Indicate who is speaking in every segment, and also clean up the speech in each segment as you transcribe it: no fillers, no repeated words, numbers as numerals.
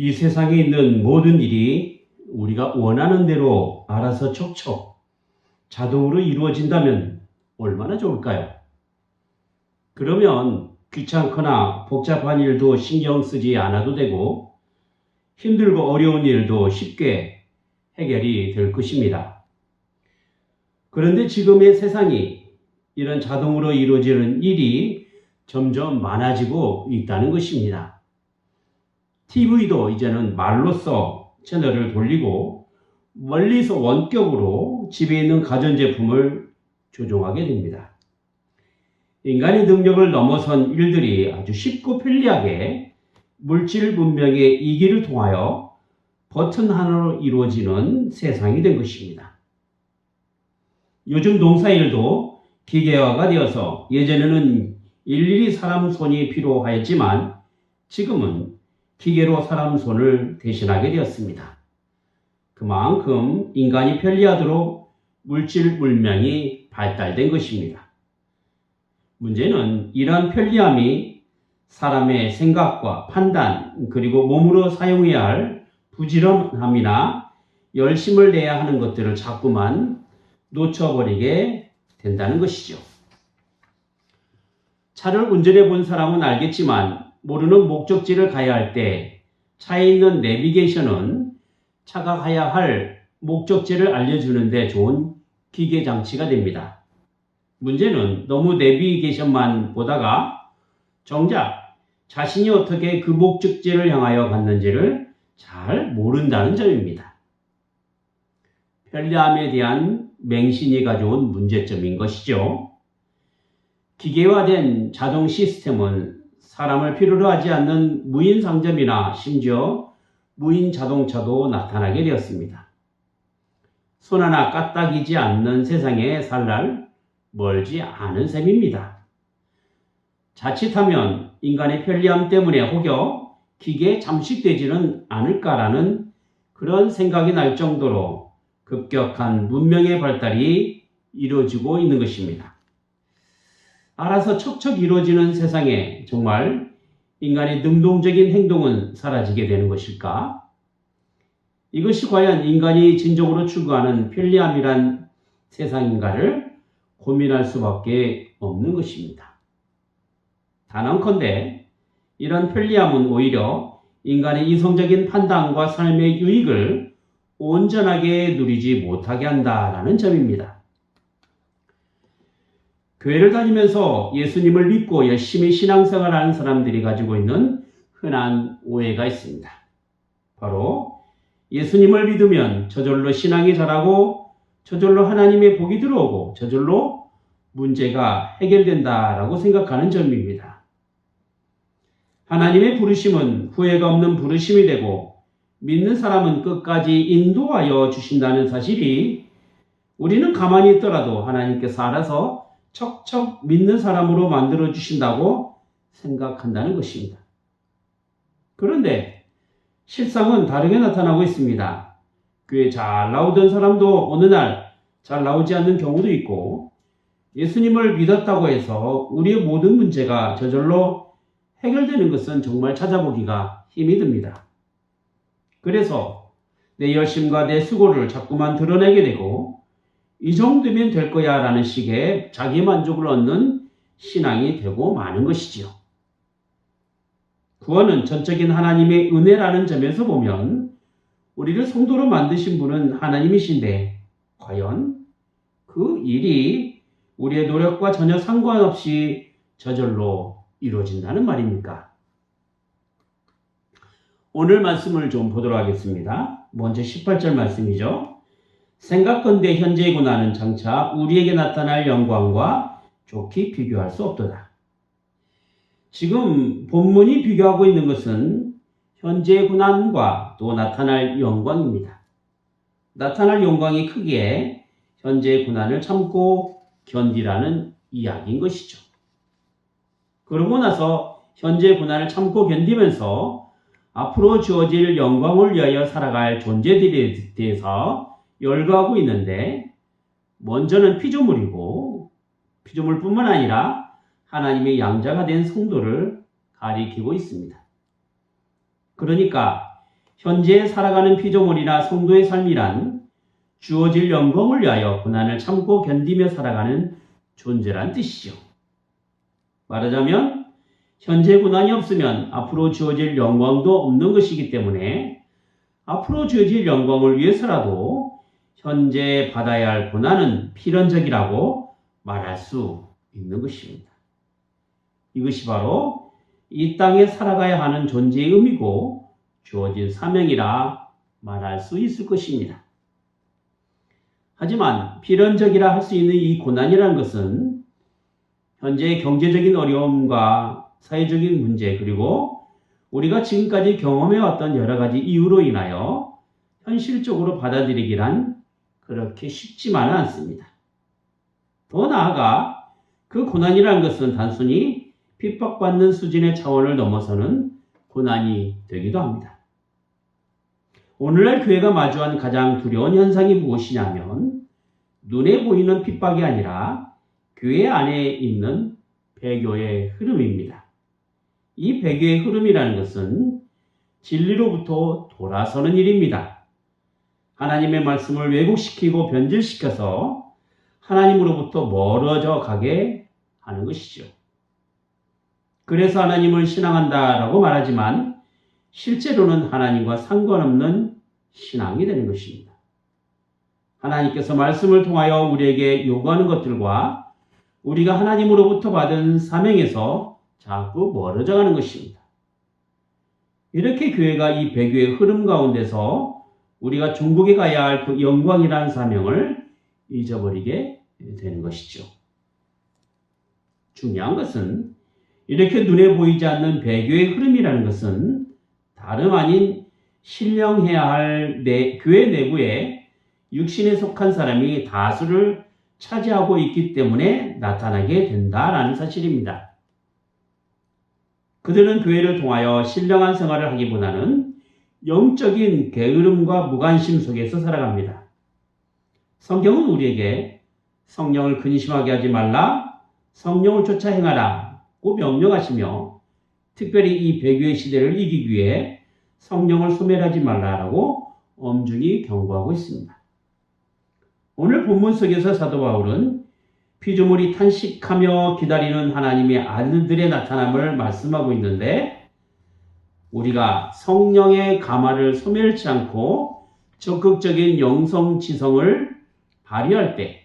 Speaker 1: 이 세상에 있는 모든 일이 우리가 원하는 대로 알아서 척척 자동으로 이루어진다면 얼마나 좋을까요? 그러면 귀찮거나 복잡한 일도 신경 쓰지 않아도 되고 힘들고 어려운 일도 쉽게 해결이 될 것입니다. 그런데 지금의 세상이 이런 자동으로 이루어지는 일이 점점 많아지고 있다는 것입니다. TV도 이제는 말로써 채널을 돌리고 멀리서 원격으로 집에 있는 가전제품을 조종하게 됩니다. 인간의 능력을 넘어선 일들이 아주 쉽고 편리하게 물질 문명의 이기를 통하여 버튼 하나로 이루어지는 세상이 된 것입니다. 요즘 농사일도 기계화가 되어서 예전에는 일일이 사람 손이 필요하였지만 지금은 기계로 사람 손을 대신하게 되었습니다. 그만큼 인간이 편리하도록 물질 문명이 발달된 것입니다. 문제는 이러한 편리함이 사람의 생각과 판단 그리고 몸으로 사용해야 할 부지런함이나 열심을 내야 하는 것들을 자꾸만 놓쳐버리게 된다는 것이죠. 차를 운전해 본 사람은 알겠지만 모르는 목적지를 가야 할 때 차에 있는 내비게이션은 차가 가야 할 목적지를 알려주는 데 좋은 기계 장치가 됩니다. 문제는 너무 내비게이션만 보다가 정작 자신이 어떻게 그 목적지를 향하여 갔는지를 잘 모른다는 점입니다. 편리함에 대한 맹신이 가져온 문제점인 것이죠. 기계화된 자동 시스템은 사람을 필요로 하지 않는 무인 상점이나 심지어 무인 자동차도 나타나게 되었습니다. 손 하나 까딱이지 않는 세상에 살 날 멀지 않은 셈입니다. 자칫하면 인간의 편리함 때문에 혹여 기계에 잠식되지는 않을까라는 그런 생각이 날 정도로 급격한 문명의 발달이 이루어지고 있는 것입니다. 알아서 척척 이루어지는 세상에 정말 인간의 능동적인 행동은 사라지게 되는 것일까? 이것이 과연 인간이 진정으로 추구하는 편리함이란 세상인가를 고민할 수밖에 없는 것입니다. 단언컨대 이런 편리함은 오히려 인간의 이성적인 판단과 삶의 유익을 온전하게 누리지 못하게 한다는 점입니다. 교회를 다니면서 예수님을 믿고 열심히 신앙생활하는 사람들이 가지고 있는 흔한 오해가 있습니다. 바로 예수님을 믿으면 저절로 신앙이 자라고 저절로 하나님의 복이 들어오고 저절로 문제가 해결된다라고 생각하는 점입니다. 하나님의 부르심은 후회가 없는 부르심이 되고 믿는 사람은 끝까지 인도하여 주신다는 사실이 우리는 가만히 있더라도 하나님께서 알아서 척척 믿는 사람으로 만들어 주신다고 생각한다는 것입니다. 그런데 실상은 다르게 나타나고 있습니다. 교회 잘 나오던 사람도 어느 날 잘 나오지 않는 경우도 있고 예수님을 믿었다고 해서 우리의 모든 문제가 저절로 해결되는 것은 정말 찾아보기가 힘이 듭니다. 그래서 내 열심과 내 수고를 자꾸만 드러내게 되고 이 정도면 될 거야 라는 식의 자기 만족을 얻는 신앙이 되고 마는 것이지요. 구원은 전적인 하나님의 은혜라는 점에서 보면 우리를 성도로 만드신 분은 하나님이신데 과연 그 일이 우리의 노력과 전혀 상관없이 저절로 이루어진다는 말입니까? 오늘 말씀을 좀 보도록 하겠습니다. 먼저 18절 말씀이죠. 생각건대 현재의 고난은 장차 우리에게 나타날 영광과 좋게 비교할 수 없도다. 지금 본문이 비교하고 있는 것은 현재의 고난과 또 나타날 영광입니다. 나타날 영광이 크기에 현재의 고난을 참고 견디라는 이야기인 것이죠. 그러고 나서 현재의 고난을 참고 견디면서 앞으로 주어질 영광을 위하여 살아갈 존재들에 대해서 열거하고 있는데 먼저는 피조물이고 피조물뿐만 아니라 하나님의 양자가 된 성도를 가리키고 있습니다. 그러니까 현재 살아가는 피조물이나 성도의 삶이란 주어질 영광을 위하여 고난을 참고 견디며 살아가는 존재란 뜻이죠. 말하자면 현재 고난이 없으면 앞으로 주어질 영광도 없는 것이기 때문에 앞으로 주어질 영광을 위해서라도 현재 받아야 할 고난은 필연적이라고 말할 수 있는 것입니다. 이것이 바로 이 땅에 살아가야 하는 존재의 의미고 주어진 사명이라 말할 수 있을 것입니다. 하지만 필연적이라 할 수 있는 이 고난이라는 것은 현재의 경제적인 어려움과 사회적인 문제 그리고 우리가 지금까지 경험해왔던 여러 가지 이유로 인하여 현실적으로 받아들이기란 그렇게 쉽지만은 않습니다. 더 나아가 그 고난이라는 것은 단순히 핍박받는 수준의 차원을 넘어서는 고난이 되기도 합니다. 오늘날 교회가 마주한 가장 두려운 현상이 무엇이냐면 눈에 보이는 핍박이 아니라 교회 안에 있는 배교의 흐름입니다. 이 배교의 흐름이라는 것은 진리로부터 돌아서는 일입니다. 하나님의 말씀을 왜곡시키고 변질시켜서 하나님으로부터 멀어져 가게 하는 것이죠. 그래서 하나님을 신앙한다라고 말하지만 실제로는 하나님과 상관없는 신앙이 되는 것입니다. 하나님께서 말씀을 통하여 우리에게 요구하는 것들과 우리가 하나님으로부터 받은 사명에서 자꾸 멀어져 가는 것입니다. 이렇게 교회가 이 배교의 흐름 가운데서 우리가 중국에 가야 할 그 영광이라는 사명을 잊어버리게 되는 것이죠. 중요한 것은 이렇게 눈에 보이지 않는 배교의 흐름이라는 것은 다름 아닌 신령해야 할 교회 내부에 육신에 속한 사람이 다수를 차지하고 있기 때문에 나타나게 된다라는 사실입니다. 그들은 교회를 통하여 신령한 생활을 하기보다는 영적인 게으름과 무관심 속에서 살아갑니다. 성경은 우리에게 성령을 근심하게 하지 말라, 성령을 쫓아 행하라고 명령하시며 특별히 이 배교의 시대를 이기기 위해 성령을 소멸하지 말라라고 엄중히 경고하고 있습니다. 오늘 본문 속에서 사도 바울은 피조물이 탄식하며 기다리는 하나님의 아들들의 나타남을 말씀하고 있는데 우리가 성령의 가마를 소멸치 않고 적극적인 영성지성을 발휘할 때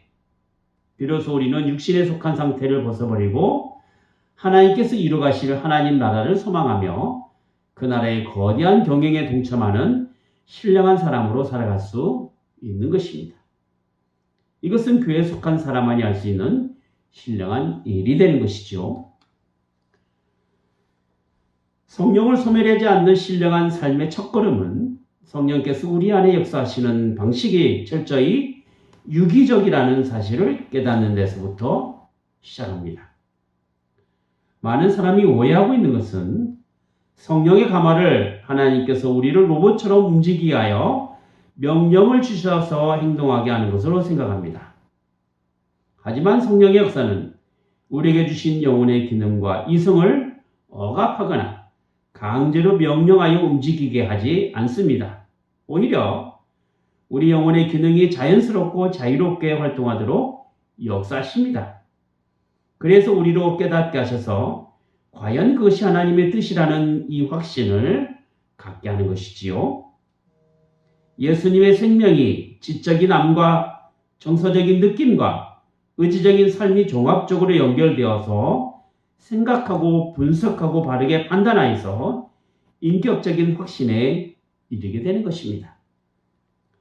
Speaker 1: 비로소 우리는 육신에 속한 상태를 벗어버리고 하나님께서 이루가실 하나님 나라를 소망하며 그 나라의 거대한 경영에 동참하는 신령한 사람으로 살아갈 수 있는 것입니다. 이것은 교회에 속한 사람만이 할 수 있는 신령한 일이 되는 것이죠. 성령을 소멸하지 않는 신령한 삶의 첫걸음은 성령께서 우리 안에 역사하시는 방식이 철저히 유기적이라는 사실을 깨닫는 데서부터 시작합니다. 많은 사람이 오해하고 있는 것은 성령의 가마를 하나님께서 우리를 로봇처럼 움직이게 하여 명령을 주셔서 행동하게 하는 것으로 생각합니다. 하지만 성령의 역사는 우리에게 주신 영혼의 기능과 이성을 억압하거나 강제로 명령하여 움직이게 하지 않습니다. 오히려 우리 영혼의 기능이 자연스럽고 자유롭게 활동하도록 역사하십니다. 그래서 우리로 깨닫게 하셔서 과연 그것이 하나님의 뜻이라는 이 확신을 갖게 하는 것이지요. 예수님의 생명이 지적인 암과 정서적인 느낌과 의지적인 삶이 종합적으로 연결되어서 생각하고 분석하고 바르게 판단하여서 인격적인 확신에 이르게 되는 것입니다.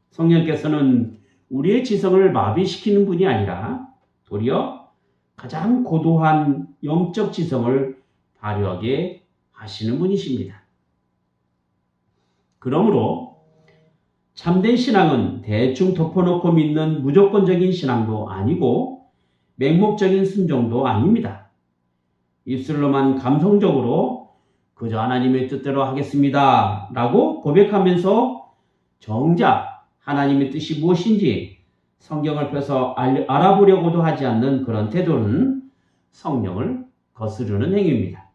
Speaker 1: 성령께서는 우리의 지성을 마비시키는 분이 아니라 도리어 가장 고도한 영적 지성을 발휘하게 하시는 분이십니다. 그러므로 참된 신앙은 대충 덮어놓고 믿는 무조건적인 신앙도 아니고 맹목적인 순종도 아닙니다. 입술로만 감성적으로 그저 하나님의 뜻대로 하겠습니다 라고 고백하면서 정작 하나님의 뜻이 무엇인지 성경을 펴서 알아보려고도 하지 않는 그런 태도는 성령을 거스르는 행위입니다.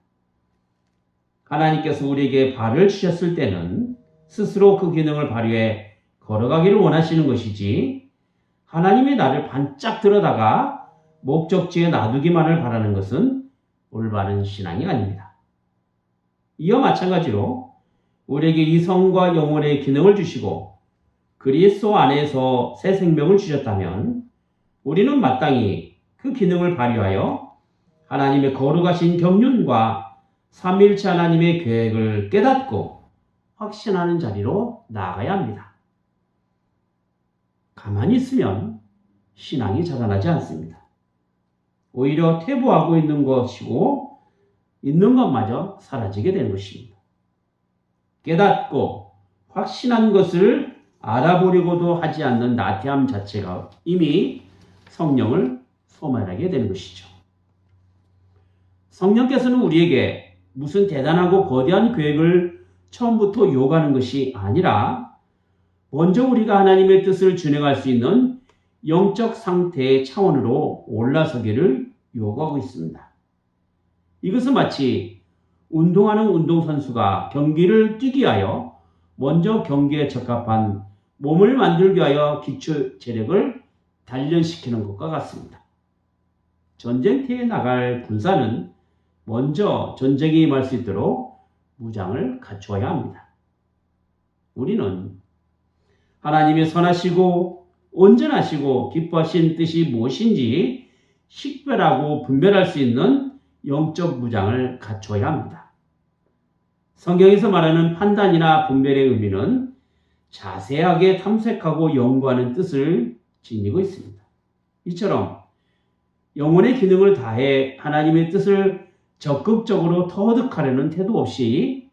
Speaker 1: 하나님께서 우리에게 발을 주셨을 때는 스스로 그 기능을 발휘해 걸어가기를 원하시는 것이지 하나님의 나를 반짝 들여다가 목적지에 놔두기만을 바라는 것은 올바른 신앙이 아닙니다. 이와 마찬가지로 우리에게 이 성과 영혼의 기능을 주시고 그리스도 안에서 새 생명을 주셨다면 우리는 마땅히 그 기능을 발휘하여 하나님의 거룩하신 경륜과 삼위일체 하나님의 계획을 깨닫고 확신하는 자리로 나아가야 합니다. 가만히 있으면 신앙이 자라나지 않습니다. 오히려 퇴보하고 있는 것이고 있는 것마저 사라지게 되는 것입니다. 깨닫고 확신한 것을 알아보려고도 하지 않는 나태함 자체가 이미 성령을 소멸하게 되는 것이죠. 성령께서는 우리에게 무슨 대단하고 거대한 계획을 처음부터 요구하는 것이 아니라 먼저 우리가 하나님의 뜻을 준행할 수 있는 영적 상태의 차원으로 올라서기를 요구하고 있습니다. 이것은 마치 운동하는 운동선수가 경기를 뛰기 위하여 먼저 경기에 적합한 몸을 만들기 위하여 기초 체력을 단련시키는 것과 같습니다. 전쟁터에 나갈 군사는 먼저 전쟁에 임할 수 있도록 무장을 갖추어야 합니다. 우리는 하나님의 선하시고 온전하시고 기뻐하신 뜻이 무엇인지 식별하고 분별할 수 있는 영적 무장을 갖춰야 합니다. 성경에서 말하는 판단이나 분별의 의미는 자세하게 탐색하고 연구하는 뜻을 지니고 있습니다. 이처럼 영혼의 기능을 다해 하나님의 뜻을 적극적으로 터득하려는 태도 없이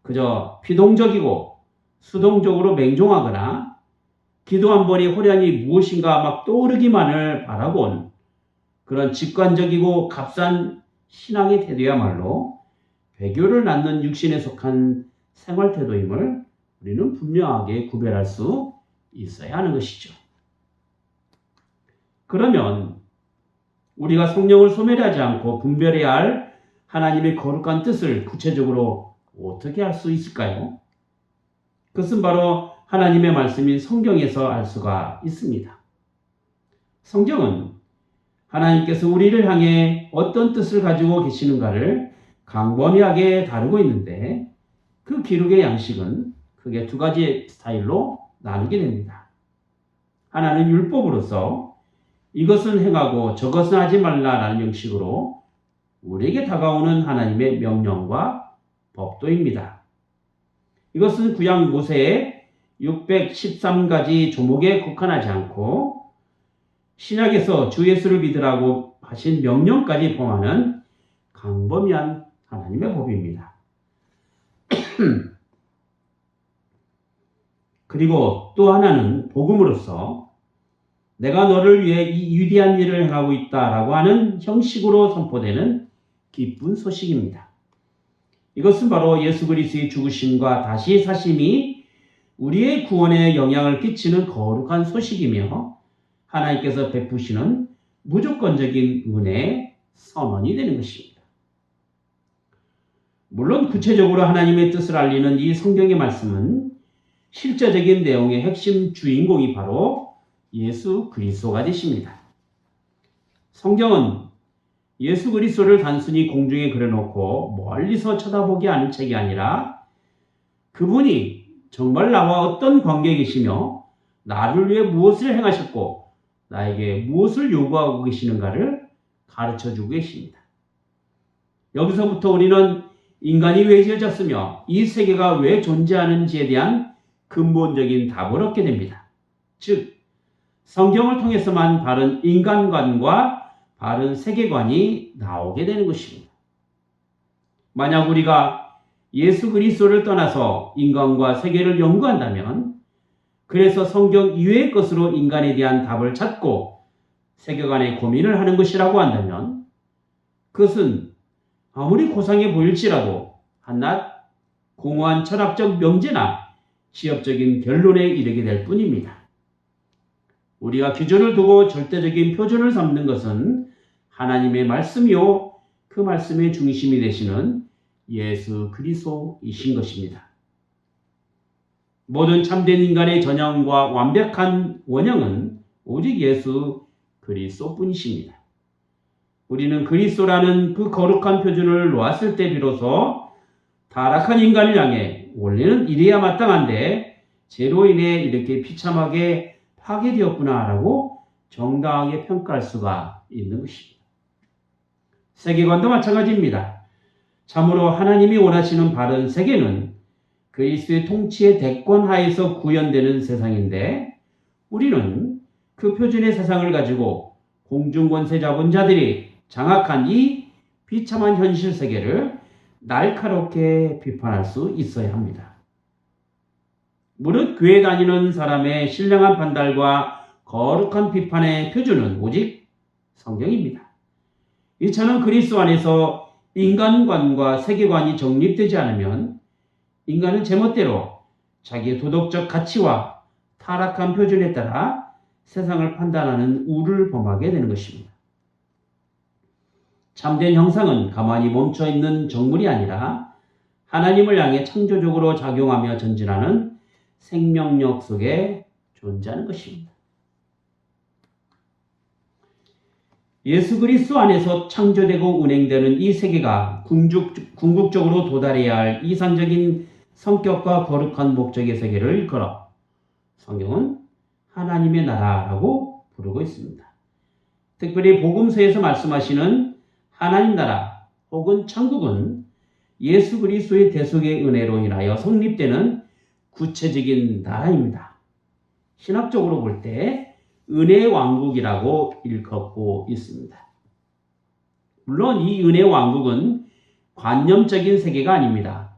Speaker 1: 그저 피동적이고 수동적으로 맹종하거나 기도 한 번이 호련히 무엇인가 막 떠오르기만을 바라본 그런 직관적이고 값싼 신앙의 태도야말로 배교를 낳는 육신에 속한 생활 태도임을 우리는 분명하게 구별할 수 있어야 하는 것이죠. 그러면 우리가 성령을 소멸하지 않고 분별해야 할 하나님의 거룩한 뜻을 구체적으로 어떻게 할 수 있을까요? 그것은 바로 하나님의 말씀인 성경에서 알 수가 있습니다. 성경은 하나님께서 우리를 향해 어떤 뜻을 가지고 계시는가를 광범위하게 다루고 있는데 그 기록의 양식은 크게 두 가지 스타일로 나누게 됩니다. 하나는 율법으로서 이것은 행하고 저것은 하지 말라라는 형식으로 우리에게 다가오는 하나님의 명령과 법도입니다. 이것은 구약 모세의 613가지 조목에 국한하지 않고 신약에서 주 예수를 믿으라고 하신 명령까지 포함하는 광범위한 하나님의 법입니다. 그리고 또 하나는 복음으로서 내가 너를 위해 이 위대한 일을 행하고 있다라고 하는 형식으로 선포되는 기쁜 소식입니다. 이것은 바로 예수 그리스도의 죽으심과 다시 사심이 우리의 구원에 영향을 끼치는 거룩한 소식이며 하나님께서 베푸시는 무조건적인 은혜의 선언이 되는 것입니다. 물론 구체적으로 하나님의 뜻을 알리는 이 성경의 말씀은 실제적인 내용의 핵심 주인공이 바로 예수 그리스도가 되십니다. 성경은 예수 그리스도를 단순히 공중에 그려놓고 멀리서 쳐다보게 하는 책이 아니라 그분이 정말 나와 어떤 관계에 계시며 나를 위해 무엇을 행하셨고 나에게 무엇을 요구하고 계시는가를 가르쳐주고 계십니다. 여기서부터 우리는 인간이 왜 지어졌으며 이 세계가 왜 존재하는지에 대한 근본적인 답을 얻게 됩니다. 즉, 성경을 통해서만 바른 인간관과 바른 세계관이 나오게 되는 것입니다. 만약 우리가 예수 그리스도를 떠나서 인간과 세계를 연구한다면 그래서 성경 이외의 것으로 인간에 대한 답을 찾고 세계관의 고민을 하는 것이라고 한다면 그것은 아무리 고상해 보일지라도 한낱 공허한 철학적 명제나 지엽적인 결론에 이르게 될 뿐입니다. 우리가 기준을 두고 절대적인 표준을 삼는 것은 하나님의 말씀이요 그 말씀의 중심이 되시는 예수 그리스도이신 것입니다. 모든 참된 인간의 전형과 완벽한 원형은 오직 예수 그리스도뿐이십니다. 우리는 그리스도라는 그 거룩한 표준을 놓았을 때 비로소 타락한 인간을 향해 원래는 이래야 마땅한데 죄로 인해 이렇게 비참하게 파괴되었구나라고 정당하게 평가할 수가 있는 것입니다. 세계관도 마찬가지입니다. 참으로 하나님이 원하시는 바른 세계는 그리스도의 통치의 대권 하에서 구현되는 세상인데 우리는 그 표준의 세상을 가지고 공중권세 자본자들이 장악한 이 비참한 현실 세계를 날카롭게 비판할 수 있어야 합니다. 무릇 교회 다니는 사람의 신령한 판단과 거룩한 비판의 표준은 오직 성경입니다. 이처럼 그리스도 안에서 인간관과 세계관이 정립되지 않으면 인간은 제멋대로 자기의 도덕적 가치와 타락한 표준에 따라 세상을 판단하는 우를 범하게 되는 것입니다. 참된 형상은 가만히 멈춰있는 정물이 아니라 하나님을 향해 창조적으로 작용하며 전진하는 생명력 속에 존재하는 것입니다. 예수 그리스도 안에서 창조되고 운행되는 이 세계가 궁극적으로 도달해야 할 이상적인 성격과 거룩한 목적의 세계를 일컬어 성경은 하나님의 나라라고 부르고 있습니다. 특별히 복음서에서 말씀하시는 하나님 나라 혹은 천국은 예수 그리스도의 대속의 은혜로 인하여 성립되는 구체적인 나라입니다. 신학적으로 볼 때 은혜의 왕국이라고 일컫고 있습니다. 물론 이 은혜의 왕국은 관념적인 세계가 아닙니다.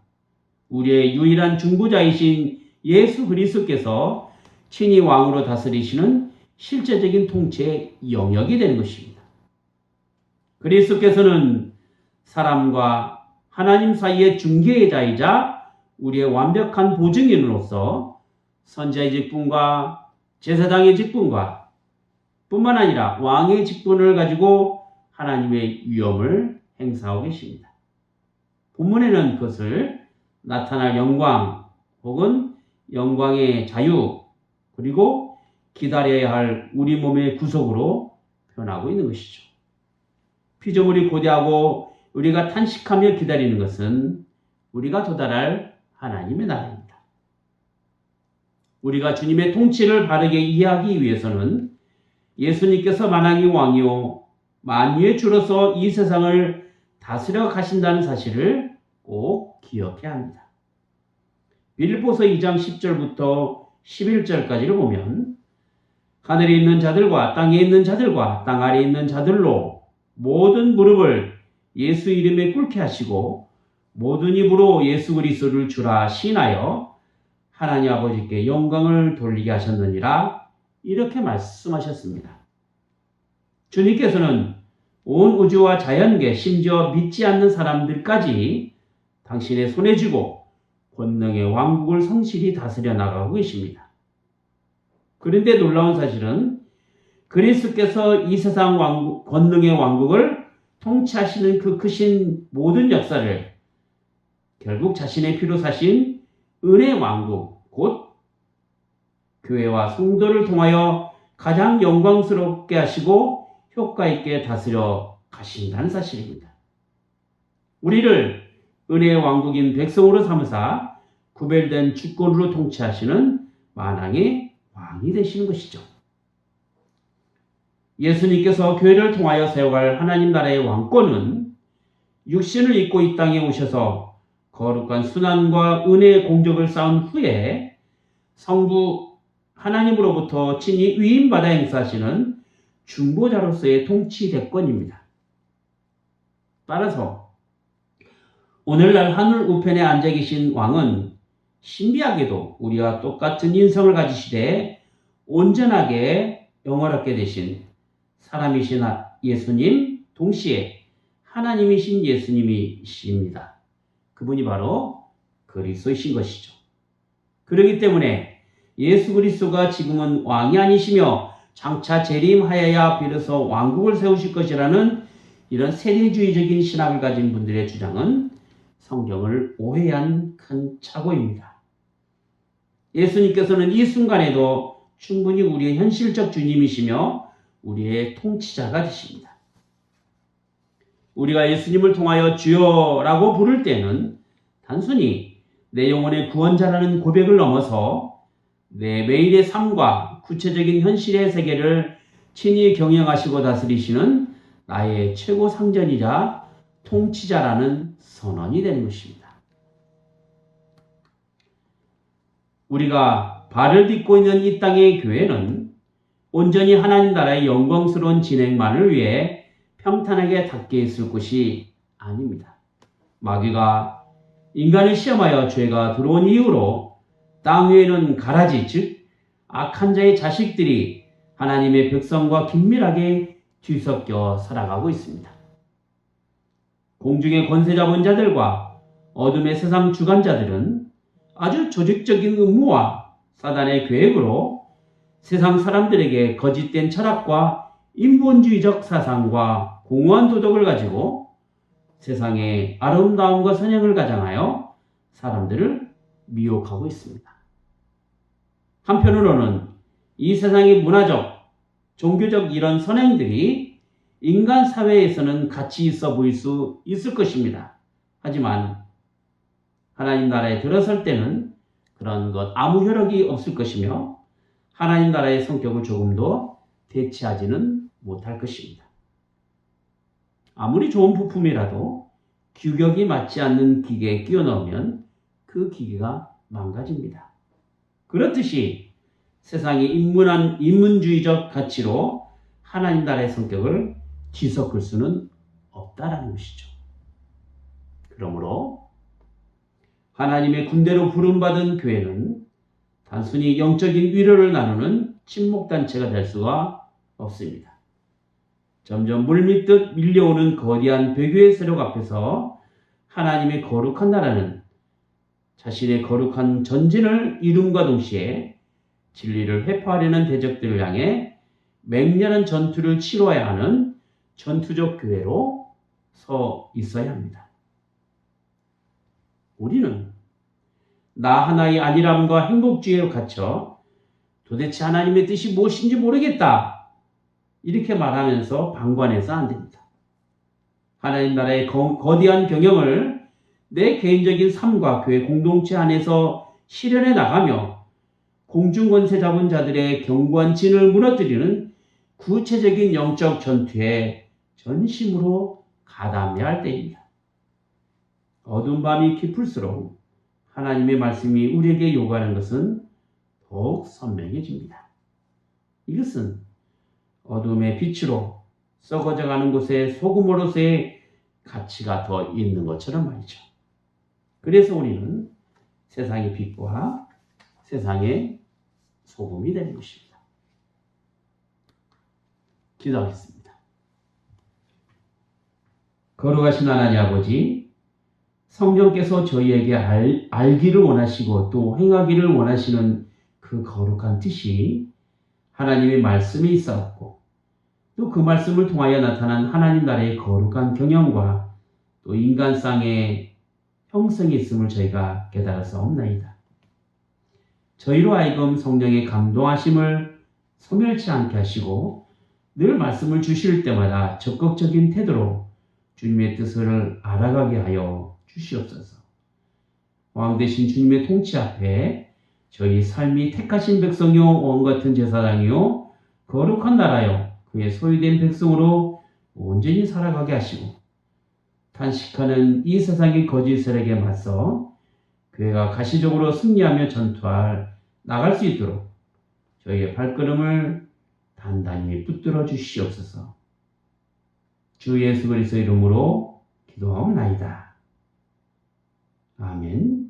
Speaker 1: 우리의 유일한 중보자이신 예수 그리스도께서 친히 왕으로 다스리시는 실제적인 통치의 영역이 되는 것입니다. 그리스도께서는 사람과 하나님 사이의 중개자이자 우리의 완벽한 보증인으로서 선지자의 직분과 제사장의 직분과 뿐만 아니라 왕의 직분을 가지고 하나님의 위엄을 행사하고 계십니다. 본문에는 그것을 나타날 영광 혹은 영광의 자유 그리고 기다려야 할 우리 몸의 구속으로 표현하고 있는 것이죠. 피조물이 고대하고 우리가 탄식하며 기다리는 것은 우리가 도달할 하나님의 나라입니다. 우리가 주님의 통치를 바르게 이해하기 위해서는 예수님께서 만왕의 왕이요 만유의 주로서 이 세상을 다스려 가신다는 사실을 꼭 기억해야 합니다. 빌립보서 2장 10절부터 11절까지를 보면 하늘에 있는 자들과 땅에 있는 자들과 땅 아래에 있는 자들로 모든 무릎을 예수 이름에 꿇게 하시고 모든 입으로 예수 그리스도를 주라 시인하여 하나님 아버지께 영광을 돌리게 하셨느니라 이렇게 말씀하셨습니다. 주님께서는 온 우주와 자연계 심지어 믿지 않는 사람들까지 당신의 손에 쥐고 권능의 왕국을 성실히 다스려 나가고 계십니다. 그런데 놀라운 사실은 그리스도께서 이 세상 왕국, 권능의 왕국을 통치하시는 그 크신 모든 역사를 결국 자신의 피로 사신 은혜의 왕국, 곧 교회와 성도를 통하여 가장 영광스럽게 하시고 효과 있게 다스려 가신다는 사실입니다. 우리를 은혜의 왕국인 백성으로 삼으사 구별된 주권으로 통치하시는 만왕의 왕이 되시는 것이죠. 예수님께서 교회를 통하여 세워갈 하나님 나라의 왕권은 육신을 입고 이 땅에 오셔서 거룩한 순환과 은혜의 공적을 쌓은 후에 성부 하나님으로부터 친히 위임받아 행사하시는 중보자로서의 통치 대권입니다. 따라서 오늘날 하늘 우편에 앉아 계신 왕은 신비하게도 우리와 똑같은 인성을 가지시되 온전하게 영원하게 되신 사람이신 예수님 동시에 하나님이신 예수님이십니다. 그분이 바로 그리스도이신 것이죠. 그렇기 때문에 예수 그리스도가 지금은 왕이 아니시며 장차 재림하여야 비로소 왕국을 세우실 것이라는 이런 세대주의적인 신학을 가진 분들의 주장은 성경을 오해한 큰 착오입니다. 예수님께서는 이 순간에도 충분히 우리의 현실적 주님이시며 우리의 통치자가 되십니다. 우리가 예수님을 통하여 주여라고 부를 때는 단순히 내 영혼의 구원자라는 고백을 넘어서 내 매일의 삶과 구체적인 현실의 세계를 친히 경영하시고 다스리시는 나의 최고 상전이자 통치자라는 선언이 되는 것입니다. 우리가 발을 딛고 있는 이 땅의 교회는 온전히 하나님 나라의 영광스러운 진행만을 위해 평탄하게 닫게 있을 곳이 아닙니다. 마귀가 인간을 시험하여 죄가 들어온 이후로 땅 위에는 가라지, 즉 악한 자의 자식들이 하나님의 백성과 긴밀하게 뒤섞여 살아가고 있습니다. 공중의 권세 잡은 자들과 어둠의 세상 주관자들은 아주 조직적인 음모와 사단의 계획으로 세상 사람들에게 거짓된 철학과 인본주의적 사상과 공허한 도덕을 가지고 세상의 아름다움과 선행을 가장하여 사람들을 미혹하고 있습니다. 한편으로는 이 세상의 문화적, 종교적 이런 선행들이 인간 사회에서는 가치 있어 보일 수 있을 것입니다. 하지만 하나님 나라에 들어설 때는 그런 것 아무 효력이 없을 것이며 하나님 나라의 성격을 조금도 대체하지는 못할 것입니다. 아무리 좋은 부품이라도 규격이 맞지 않는 기계에 끼워 넣으면 그 기계가 망가집니다. 그렇듯이 세상의 인문주의적 가치로 하나님 나라의 성격을 뒤섞을 수는 없다라는 것이죠. 그러므로 하나님의 군대로 부름받은 교회는 단순히 영적인 위로를 나누는 친목단체가 될 수가 없습니다. 점점 물밀듯 밀려오는 거대한 배교의 세력 앞에서 하나님의 거룩한 나라는 자신의 거룩한 전진을 이룸과 동시에 진리를 회포하려는 대적들을 향해 맹렬한 전투를 치러야 하는 전투적 교회로 서 있어야 합니다. 우리는 나 하나의 안일함과 행복주의에 갇혀 도대체 하나님의 뜻이 무엇인지 모르겠다 이렇게 말하면서 방관해서 안 됩니다. 하나님 나라의 거대한 경영을 내 개인적인 삶과 교회 공동체 안에서 실현해 나가며 공중권세 잡은 자들의 견고한 진을 무너뜨리는 구체적인 영적 전투에 전심으로 가담해야 할 때입니다. 어두운 밤이 깊을수록 하나님의 말씀이 우리에게 요구하는 것은 더욱 선명해집니다. 이것은 어둠의 빛으로 썩어져가는 곳에 소금으로서의 가치가 더 있는 것처럼 말이죠. 그래서 우리는 세상의 빛과 세상의 소금이 되는 것입니다. 기도하겠습니다. 거룩하신 하나님 아버지, 성령께서 저희에게 알기를 원하시고 또 행하기를 원하시는 그 거룩한 뜻이 하나님의 말씀에 있었고 또 그 말씀을 통하여 나타난 하나님 나라의 거룩한 경영과 또 인간상의 형성이 있음을 저희가 깨달아서옵나이다. 저희로 하여금 성령의 감동하심을 소멸치 않게 하시고 늘 말씀을 주실 때마다 적극적인 태도로 주님의 뜻을 알아가게 하여 주시옵소서. 왕 되신 주님의 통치 앞에 저희 삶이 택하신 백성이요 왕같은 제사장이요 거룩한 나라요 그의 소유된 백성으로 온전히 살아가게 하시고 탄식하는 이 세상의 거짓 세력에 맞서 교회가 가시적으로 승리하며 나갈 수 있도록 저희의 발걸음을 단단히 붙들어 주시옵소서. 주 예수 그리스도 이름으로 기도하옵나이다. 아멘.